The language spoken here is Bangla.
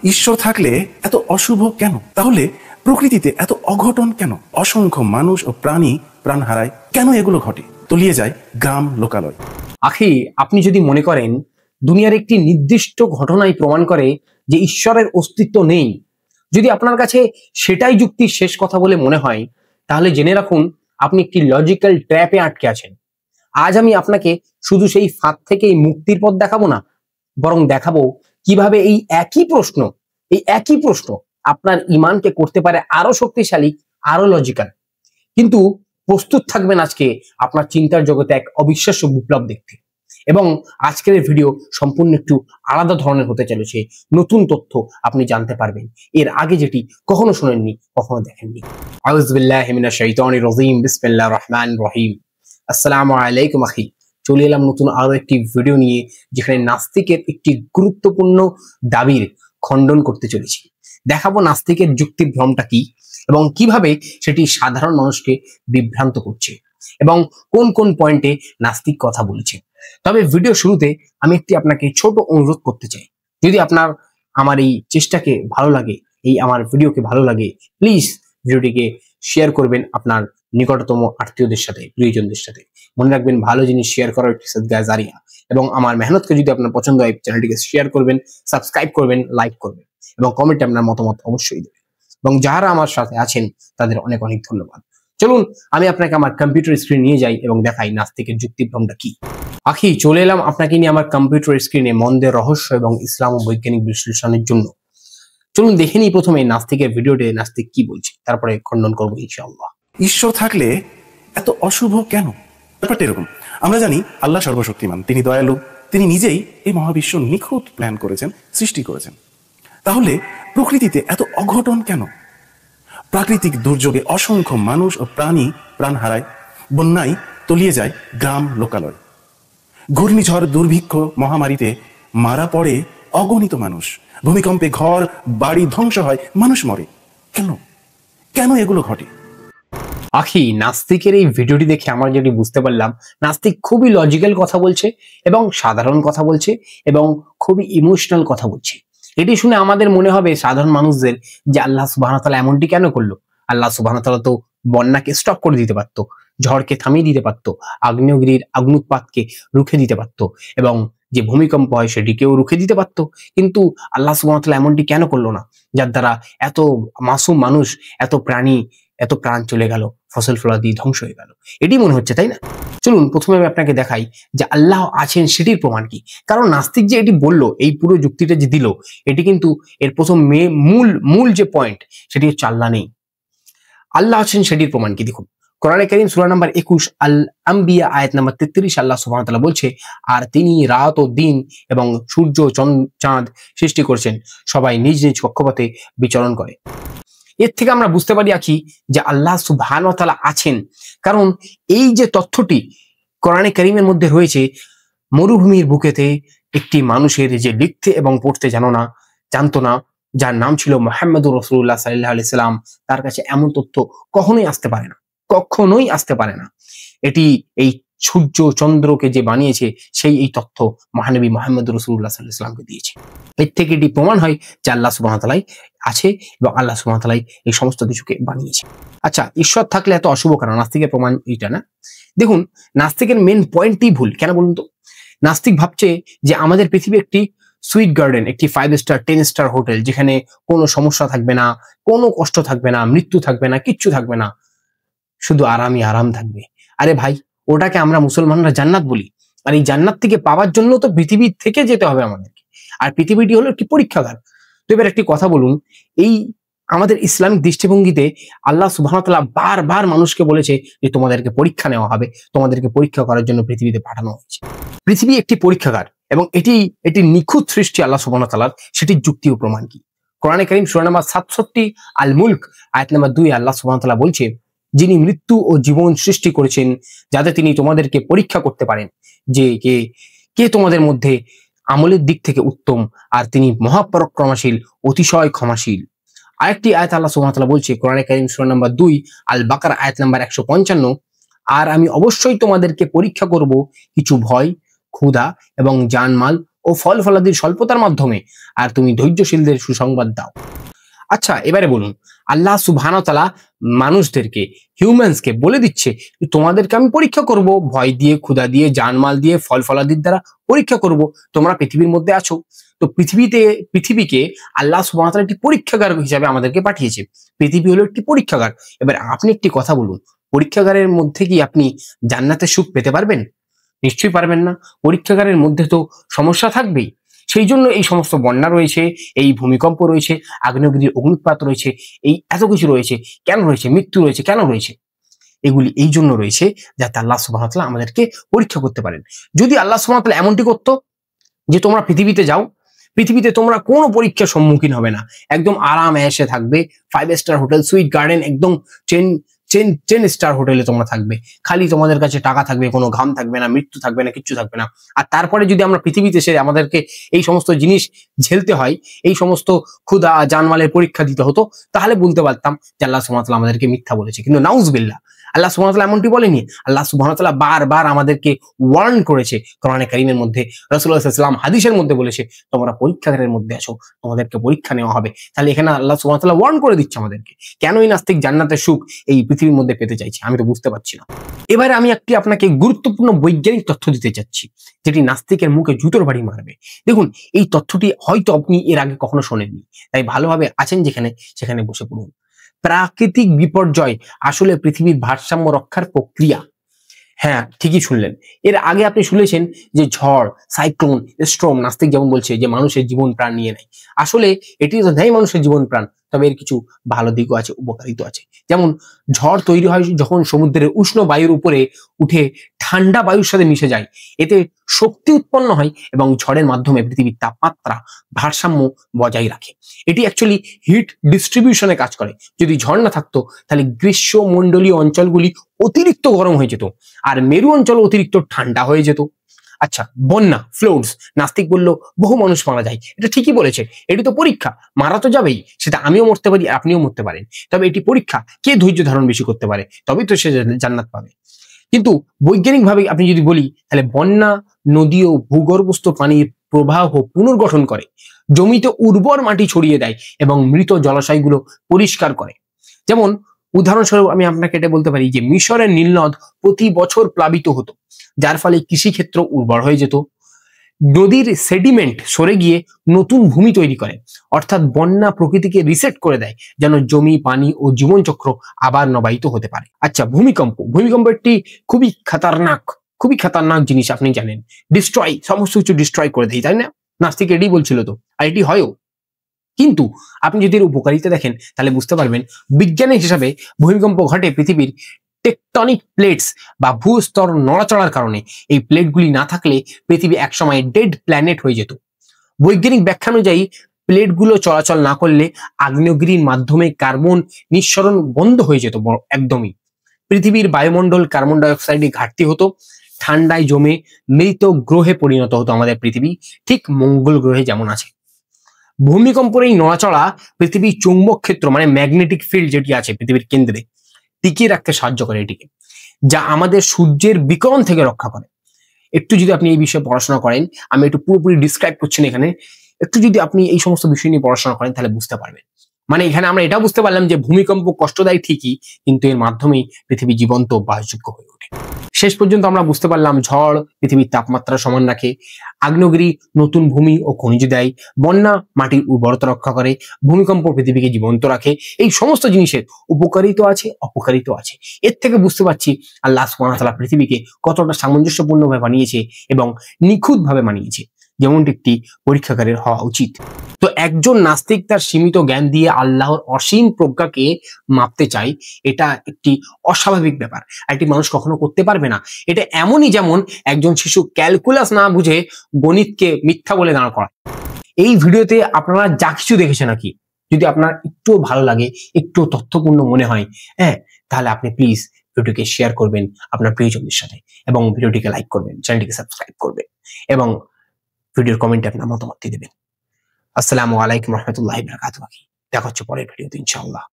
ঈশ্বর থাকলে এত অশুভ কেন? তাহলে প্রকৃতিতে এত অঘটন কেন? অসংখ্য মানুষ ও প্রাণী প্রাণ হারায় কেন? এগুলো ঘটে, তলিয়ে যায় গ্রাম লোকালয়। আখি, আপনি যদি মনে করেন দুনিয়ার একটি নির্দিষ্ট ঘটনাই প্রমাণ করে যে ঈশ্বরের অস্তিত্ব নেই, যদি আপনার কাছে সেটাই যুক্তির শেষ কথা বলে মনে হয়, তাহলে জেনে রাখুন আপনি একটি লজিক্যাল ট্র্যাপে আটকে আছেন। আজ আমি আপনাকে শুধু সেই ফাঁদ থেকেই মুক্তির পথ দেখাবো না, বরং দেখাবো কিভাবে এই একই প্রশ্ন আপনার ঈমানকে করতে পারে আরো শক্তিশালী, আরো লজিক্যাল। কিন্তু প্রস্তুত থাকবেন আজকে আপনার চিন্তার জগতে এক অবিশ্বাস্য বিপ্লব দেখতে। এবং আজকের এই ভিডিও সম্পূর্ণ একটু আলাদা ধরনের হতে চলেছে। নতুন তথ্য আপনি জানতে পারবেন, এর আগে যেটি কখনো শুনেননি, কখনো দেখেননি। আউযু বিল্লাহি মিনাশ শাইতানির রাজিম, বিসমিল্লাহির রহমানির রহিম। আসসালামু আলাইকুম আখি। চলে এলাম নতুন আরো একটি ভিডিও নিয়ে, যেখানে নাস্তিকের একটি গুরুত্বপূর্ণ দাবির খণ্ডন করতে চলেছি। দেখাবো নাস্তিকের যুক্তিভ্রমটা কি এবং কিভাবে সেটি সাধারণ মানুষকে বিভ্রান্ত করছে এবং কোন কোন পয়েন্টে নাস্তিক কথা বলেছে। তবে ভিডিও শুরুতে আমি একটি আপনাকে ছোট অনুরোধ করতে চাই। যদি আপনার আমার এই চেষ্টাকে ভালো লাগে, আমার ভিডিওকে ভালো লাগে, প্লিজ ভিডিওটিকে শেয়ার করবেন আপনার নিকটতম আত্মীয়দের সাথে, প্রিয়জনদের সাথে। মনে রাখবেন, ভালো জিনিস শেয়ার করার একটি সাদকা জারিয়া। এবং আমার মেহনতকে যদি আপনার পছন্দ হয়, চ্যানেলটিকে শেয়ার করবেন, সাবস্ক্রাইব করবেন, লাইক করবেন এবং কমেন্টে আপনার মতামত অবশ্যই দেবেন। এবং যারা আমার সাথে আছেন তাদের অনেক অনেক ধন্যবাদ। চলুন আমি আপনাকে আমার কম্পিউটার স্ক্রিন নিয়ে যাই এবং দেখাই নাস্তিকের যুক্তিভ্রমটা কি। আখি, চলে এলাম আপনাকে নিয়ে আমার কম্পিউটার স্ক্রিনে মন্দের রহস্য এবং ইসলাম ও বৈজ্ঞানিক বিশ্লেষণের জন্য। চলুন দেখে নিই প্রথমে নাস্তিকের ভিডিওতে নাস্তিক কি বলছে, তারপরে খণ্ডন করবো ইনশাআল্লাহ। ঈশ্বর থাকলে এত অশুভ কেন? ব্যাপারটা এরকম, আমরা জানি আল্লাহ সর্বশক্তিমান, তিনি দয়ালু, তিনি নিজেই এই মহাবিশ্ব নিখুঁত প্ল্যান করেছেন, সৃষ্টি করেছেন। তাহলে প্রকৃতিতে এত অঘটন কেন? প্রাকৃতিক দুর্যোগে অসংখ্য মানুষ ও প্রাণী প্রাণ হারায়, বন্যায় তলিয়ে যায় গ্রাম লোকালয়, ঘূর্ণিঝড় দুর্ভিক্ষ মহামারীতে মারা পড়ে অগণিত মানুষ, ভূমিকম্পে ঘর বাড়ি ধ্বংস হয়, মানুষ মরে কেন? কেন এগুলো ঘটে? আখি, নাস্তিকের এই ভিডিওটি দেখে আমার যেটি বুঝতে পারলাম, নাস্তিক খুবই লজিক্যাল কথা বলছে এবং সাধারণ কথা বলছে এবং খুবই ইমোশনাল কথা বলছে। এটি শুনে আমাদের মনে হবে সাধারণ মানুষদের যে আল্লাহ সুবহানাহু ওয়া তাআলা এমনটি কেন করলো? আল্লাহ সুবহানাহু ওয়া তাআলা তো বন্যাকে স্টপ করে দিতে পারতো, ঝড়কে থামিয়ে দিতে পারতো, আগ্নেয়গিরির আগ্নুৎপাতকে রুখে দিতে পারতো এবং যে ভূমিকম্প হয় সেটিকেও রুখে দিতে পারতো। কিন্তু আল্লাহ সুবহানাহু ওয়া তাআলা এমনটি কেন করলো না, যার দ্বারা এত মাসুম মানুষ, এত প্রাণী, এত প্রাণ চলে গেল, ফসল ফলাদি ধ্বংস হয়ে গেল? এটি মনে হচ্ছে, তাই না? চলুন প্রথমে আমি আপনাকে দেখাই যে আল্লাহ আছেন সেটির প্রমাণ কি। কারণ নাস্তিক যে এটি বললো, এই পুরো যুক্তিটা যে দিল, এটি কিন্তু এর প্রথম মূল যে পয়েন্ট সেটি হচ্ছে আল্লাহ নেই। আল্লাহ আছেন সেটির প্রমাণ কি দেখুন। কোরআনে কারীম সূরা নাম্বার 21 আল আম্বিয়া আয়াত নাম্বার 33 আল্লাহ সুবহানাহু ওয়া তাআলা বলছে, আর তিনি রাত ও দিন এবং সূর্য চাঁদ সৃষ্টি করেছেন, সবাই নিজ নিজ কক্ষপথে বিচরণ করে। এর থেকে আমরা বুঝতে পারি আছি যে আল্লাহ সুবহানাহু ওয়া তাআলা আছেন, কারণ এই যে তথ্যটি কোরআনে কারীমের মধ্যে রয়েছে, মরুভূমির বুকেতে একটি মানুষের যে লিখতে এবং পড়তে জানতো না, যার নাম ছিল মুহাম্মদুর রাসূলুল্লাহ সাল্লাল্লাহু আলাইহি সাল্লাম, তার কাছে এমন তথ্য কখনোই আসতে পারে না। এটি এই সূর্য চন্দ্রকে যে বানিয়েছে, সেই এই তথ্য মহানবী মুহাম্মদুর রাসূলুল্লাহ সাল্লাল্লাহু আলাইহি সাল্লামকে দিয়েছে। এর থেকে এটি প্রমাণ হয় যে আল্লাহ সুবহানাহু ওয়া তাআলা আছে এবং আল্লাহ সুবহানাহু ওয়া তাআলা এই সমস্ত কিছুকে বানিয়েছে। আচ্ছা, ঈশ্বর থাকলে এত অশুভ কেন? নাস্তিকের প্রমাণ এইটা না। দেখুন, নাস্তিকের মেন পয়েন্টই ভুল। কেন বলুন তো? নাস্তিক ভাবছে যে আমাদের পৃথিবী একটি সুইট গার্ডেন, একটি 5 স্টার 10 স্টার হোটেল, যেখানে কোনো সমস্যা থাকবে না, কোনো কষ্ট থাকবে না, মৃত্যু থাকবে না, কিচ্ছু থাকবে না, শুধু আরামই আরাম থাকবে। আরে ভাই, ওটাকে আমরা মুসলমানরা জান্নাত বলি। আর এই জান্নাত থেকে পাওয়ার জন্য তো পৃথিবী থেকে যেতে হবে আমাদেরকে। আর পৃথিবীটি হলো একটি পরীক্ষাগার। তো এবার একটি কথা বলুন, এই আমাদের ইসলামিক দৃষ্টিভঙ্গিতে আল্লাহ সুবহানাহু ওয়া তাআলা বারবার মানুষকে বলেছে যে তোমাদেরকে পরীক্ষা নেওয়া হবে, তোমাদেরকে পরীক্ষা করার জন্য পৃথিবীতে পাঠানো হয়েছে। পৃথিবী একটি পরীক্ষাগার এবং এটি নিখুঁত সৃষ্টি আল্লাহ সুবহানাহু ওয়া তাআলার, সেটির যুক্তি ও প্রমাণ কি? কোরআনে কারীম সূরা নাম্বার 67 আল মুলক আয়াত নাম্বার 2 আল্লাহ সুবহানাহু ওয়া তাআলা বলছে, যিনি মৃত্যু ও জীবন সৃষ্টি করেছেন যাতে তিনি তোমাদেরকে পরীক্ষা করতে পারেন যে কে তোমাদের মধ্যে আমলের দিক থেকে উত্তম, আর তিনি মহাপরাক্রমশীল, অতিশয় ক্ষমাশীল। আরেকটি আয়াত আল্লাহ সুবহানাহু ওয়া তাআলা বলছে, কোরআনে কারীম সূরা নাম্বার 2 আল বাকারা আয়াত নাম্বার 155, আর আমি অবশ্যই তোমাদেরকে পরীক্ষা করব কিছু ভয়, ক্ষুধা এবং জানমাল ও ফল ফলাদির স্বল্পতার মাধ্যমে, আর তুমি ধৈর্যশীলদের সুসংবাদ দাও। আচ্ছা, এবারে বলুন, আল্লাহ সুবহানাহু ওয়া তাআলা মানুষদেরকে, হিউম্যানসকে বলে দিচ্ছে তোমাদেরকে আমি পরীক্ষা করব, ভয় দিয়ে, ক্ষুধা দিয়ে, জানমাল দিয়ে, ফল ফলাদির দ্বারা পরীক্ষা করব। তোমরা পৃথিবীর মধ্যে আছো, তো পৃথিবীকে আল্লাহ সুবহানাহু ওয়া তাআলা একটি পরীক্ষাগার হিসাবে আমাদেরকে পাঠিয়েছে। পৃথিবী হলো একটি পরীক্ষাগার। এবার আপনি একটি কথা বলুন, পরীক্ষাগারের মধ্যে কি আপনি জান্নাতের সুখ পেতে পারবেন? নিশ্চয়ই পারবেন না। পরীক্ষাগারের মধ্যে তো সমস্যা থাকবেই। সেই জন্য এই সমস্ত বন্যা রয়েছে, এই ভূমিকম্প রয়েছে, আগ্নেয়গিরির অগ্নুৎপাত রয়েছে, এই এত কিছু রয়েছে। কেন রয়েছে? মৃত্যু রয়েছে, কেন রয়েছে? এগুলি এই জন্য রয়েছে যাতে আল্লাহ সুবহানাহু ওয়া তাআলা আমাদেরকে পরীক্ষা করতে পারেন। যদি আল্লাহ সুবহানাহু ওয়া তাআলা এমনটি করতো যে তোমরা পৃথিবীতে যাও, পৃথিবীতে তোমরা কোনো পরীক্ষার সম্মুখীন হবে না, একদম আরাম এসে থাকবে, 5 স্টার হোটেল, সুইট গার্ডেন, একদম 10 স্টার হোটেলে তোমরা থাকবে, খালি তোমাদের কাছে টাকা থাকবে, কোনো ঘাম থাকবে না, মৃত্যু থাকবে না, কিচ্ছু থাকবে না। আর তারপরে যদি আমরা পৃথিবীতে এসে আমাদেরকে এই সমস্ত জিনিস ঝেলতে হয়, এই সমস্ত ক্ষুধা জানমালের পরীক্ষা দিতে হতো, তাহলে বলতে পারতাম যে আল্লাহ সুবহানাহু ওয়া তাআলা আমাদেরকে মিথ্যা বলেছে। কিন্তু নাউজুবিল্লাহ, আল্লাহ সুবহানাহু ওয়া তাআলা এমনটি বলেনি। আল্লাহ সুবহানাহু ওয়া তাআলা বারবার আমাদেরকে ওয়ার্ন করেছে কোরআনে কারীমের মধ্যে, রাসূলুল্লাহ সাল্লাল্লাহু আলাইহি ওয়াসাল্লাম হাদিসের মধ্যে বলেছে তোমরা পরীক্ষাগারের মধ্যে আছো, তোমাদেরকে পরীক্ষা নেওয়া হবে। তাহলে এখানে আল্লাহ সুবহানাহু ওয়া তাআলা ওয়ার্ন করে দিচ্ছে আমাদেরকে। কেন এই নাস্তিক জান্নাতের সুখ এই পৃথিবীর মধ্যে পেতে চাইছে, আমি তো বুঝতে পারছি না। এবারে আমি একটি আপনাকে গুরুত্বপূর্ণ বৈজ্ঞানিক তথ্য দিতে চাচ্ছি, যেটি নাস্তিকের মুখে জুতোর বাড়ি মারবে। দেখুন, এই তথ্যটি হয়তো আপনি এর আগে কখনো শোনেননি, তাই ভালোভাবে আছেন যেখানে সেখানে বসে পড়ুন। প্রাকৃতিক বিপর্যয় আসলে পৃথিবীর ভারসাম্য রক্ষার প্রক্রিয়া। হ্যাঁ, ঠিকই শুনলেন। এর আগে আপনি শুনেছেন যে ঝড়, সাইক্লোন, স্টর্ম, নাস্তিক যেমন বলছে যে মানুষের জীবন প্রাণ নিয়ে নেয়। আসলে এটি তো নেয় মানুষের জীবন প্রাণ, তবে এর কিছু ভালো দিকও আছে, উপকারিতা আছে। যেমন ঝড় তৈরি হয় যখন সমুদ্রের উষ্ণ বায়ুর উপরে উঠে ঠান্ডা বায়ুর সাথে মিশে যায়, এতে শক্তি উৎপন্ন হয় এবং ঝড়ের মাধ্যমে পৃথিবীর তাপমাত্রা ভারসাম্য বজায় রাখে। এটি অ্যাকচুয়ালি হিট ডিস্ট্রিবিউশনে কাজ করে। যদি ঝড় না থাকতো তাহলে গ্রীষ্মমণ্ডলীয় অঞ্চলগুলি অতিরিক্ত গরম হয়ে যেত, আর মেরু অঞ্চল অতিরিক্ত ঠান্ডা হয়ে যেত। আচ্ছা, বন্যা, ফ্লোডস, নাস্তিক বলল বহু মানুষ মারা যায়। এটা ঠিকই বলেছে, এটি তো পরীক্ষা, মারা তো যাবেই, সেটা আমিও মরতে পারি, আপনিও মরতে পারেন। তবে এটি পরীক্ষা, কে ধৈর্য ধারণ বেশি করতে পারে, তবেই তো সে জান্নাত পাবে। কিন্তু বৈজ্ঞানিকভাবে আপনি যদি বলি, তাহলে বন্যা নদী ও ভূগর্ভস্থ পানির প্রবাহ পুনর্গঠন করে, জমিতে উর্বর মাটি ছড়িয়ে দেয় এবং মৃত জলাশয়গুলো পরিষ্কার করে। যেমন উদাহরণস্বরূপ আমি আপনাকে এটা বলতে পারি যে মিশরের নীলনদ প্রতি বছর প্লাবিত হতো, যার ফলে কৃষিক্ষেত্র উর্বর হয়ে যেত। নদীর সেডিমেন্ট সরে গিয়ে নতুন ভূমি তৈরি করে, অর্থাৎ বন্যা প্রকৃতিকে রিসেট করে দেয়, যেন জমি, পানি ও জীবনচক্র আবার নবায়িত হতে পারে। আচ্ছা, ভূমিকম্প একটি খুবই খাতারনাক জিনিস, আপনি জানেন। ডিস্ট্রয়, সমস্ত কিছু ডিস্ট্রয় করে দেয়, তাই না? নাস্তিক এটি বলছিল তো, আর এটি হয়ও। কিন্তু আপনি যদি এর উপকারিতা দেখেন তাহলে বুঝতে পারবেন, বিজ্ঞানের হিসাবে ভূমিকম্প ঘটে পৃথিবীর টেকটনিক প্লেটস বা ভূস্তর নড়াচড়ার কারণে। এই প্লেটগুলি না থাকলে পৃথিবী একসময় ডেড প্ল্যানেট হয়ে যেত। বৈজ্ঞানিক ব্যাখ্যা অনুযায়ী প্লেটগুলো চলাচল না করলে আগ্নেয়গিরির মাধ্যমে কার্বন নিঃসরণ বন্ধ হয়ে যেত একদমই। পৃথিবীর বায়ুমণ্ডল কার্বন ডাই অক্সাইডে ঘাটতি হতো, ঠান্ডায় জমে মৃত গ্রহে পরিণত হতো আমাদের পৃথিবী, ঠিক মঙ্গল গ্রহে যেমন আছে। ভূমিকম্পের এই নড়াচড়া পৃথিবীর চৌম্বক ক্ষেত্র মানে ম্যাগনেটিক ফিল্ড যেটি আছে পৃথিবীর কেন্দ্রে, টিকিয়ে রাখতে সাহায্য করে এটিকে, যা আমাদের সূর্যের বিকিরণ থেকে রক্ষা করে। একটু যদি আপনি এই বিষয়ে পড়াশোনা করেন, আমি একটু পুরোপুরি ডিসক্রাইব করছি না এখানে, একটু যদি আপনি এই সমস্ত বিষয় নিয়ে পড়াশোনা করেন তাহলে বুঝতে পারবেন। মানে এখানে আমরা এটা বুঝতে পারলাম যে ভূমিকম্প কষ্টদায়ী ঠিকই, কিন্তু এর মাধ্যমেই পৃথিবী জীবন্ত বাসযোগ্য হয়ে ওঠে। শেষ পর্যন্ত আমরা বুঝতে পারলাম ঝড় পৃথিবীর তাপমাত্রা সমান রাখে, আগ্নেয়গিরি নতুন ভূমি ও খনিজ দেয়, বন্যা মাটির উর্বরতা রক্ষা করে, ভূমিকম্প পৃথিবীকে জীবন্ত রাখে। এই সমস্ত জিনিসের উপকারিতা আছে, অপকারিতা আছে। এর থেকে বুঝতে পারছি আল্লাহ সুবহানাহু ওয়া তাআলা পৃথিবীকে কতটা সামঞ্জস্যপূর্ণভাবে বানিয়েছে এবং নিখুঁতভাবে বানিয়েছে, যেমনটি একটি পরীক্ষাগারের হওয়া উচিত। তো একজন নাস্তিক তার সীমিত জ্ঞান দিয়ে আল্লাহর অসীম প্রজ্ঞাকে মাপতে চায়, এটা একটি অস্বাভাবিক ব্যাপার, একটি মানুষ কখনো করতে পারবে না। এটা এমনই যেমন একজন শিশু ক্যালকুলাস না বুঝে গণিতকে মিথ্যা বলে দাঁড় করা। এই ভিডিওতে আপনারা যা কিছু দেখেছেন নাকি, যদি আপনার একটু ভালো লাগে, একটু তথ্যপূর্ণ মনে হয়, তাহলে আপনি প্লিজ ভিডিওকে শেয়ার করবেন আপনার প্রিয়জনদের সাথে, এবং ভিডিওটিকে লাইক করবেন, চ্যানেলটিকে সাবস্ক্রাইব করবেন, এবং ভিডিওর কমেন্টে আপনার মতামত দিয়ে দেবেন। আসসালামু আলাইকুম রহমতুল্লাহি ওয়া বারাকাতুহু। দেখা হচ্ছে পরের ভিডিওতে ইনশাআল্লাহ।